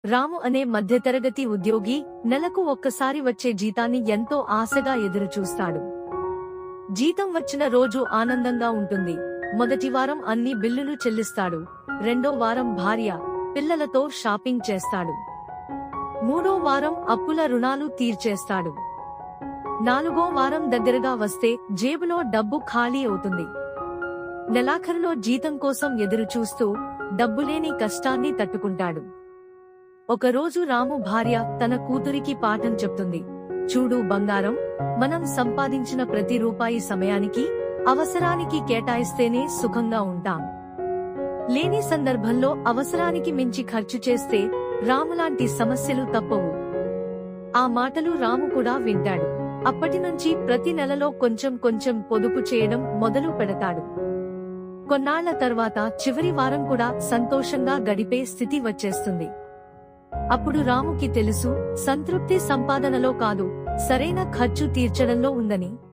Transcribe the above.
రాము అనే మధ్యతరగతి ఉద్యోగి నెలకు ఒక్కసారి వచ్చే జీతాన్ని ఎంతో ఆశగా ఎదురుచూస్తాడు. జీతం వచ్చిన రోజు ఆనందంగా ఉంటుంది. మొదటి వారం అన్ని బిల్లులు చెల్లిస్తాడు. రెండో వారం భార్య, పిల్లలతో షాపింగ్ చేస్తాడు. మూడో వారం అప్పుల రుణాలు తీర్చేస్తాడు. నాలుగో వారం దగ్గరగా వస్తే జేబులో డబ్బు ఖాళీ అవుతుంది. నెలాఖరులో జీతం కోసం ఎదురుచూస్తూ డబ్బులేని కష్టాన్ని తట్టుకుంటాడు. ఒకరోజు రాము భార్య తన కూతురికి పాఠం చెప్తుంది. చూడు బంగారం, మనం సంపాదించిన ప్రతి రూపాయి సమయానికి, అవసరానికి కేటాయిస్తేనే సుఖంగా ఉంటాం. లేని సందర్భంలో అవసరానికి మించి ఖర్చు చేస్తే రాములాంటి సమస్యలు తప్పవు. ఆ మాటలు రాము కూడా వింటాడు. అప్పటినుంచి ప్రతి నెలలో కొంచెం కొంచెం పొదుపు చేయడం మొదలు పెడతాడు. కొన్నాళ్ల తర్వాత చివరి వారం కూడా సంతోషంగా గడిపే స్థితి వచ్చేస్తుంది. అప్పుడు రాముకి తెలుసు, సంతృప్తి సంపాదనలో కాదు, సరైన ఖర్చు తీర్చడంలో ఉందని.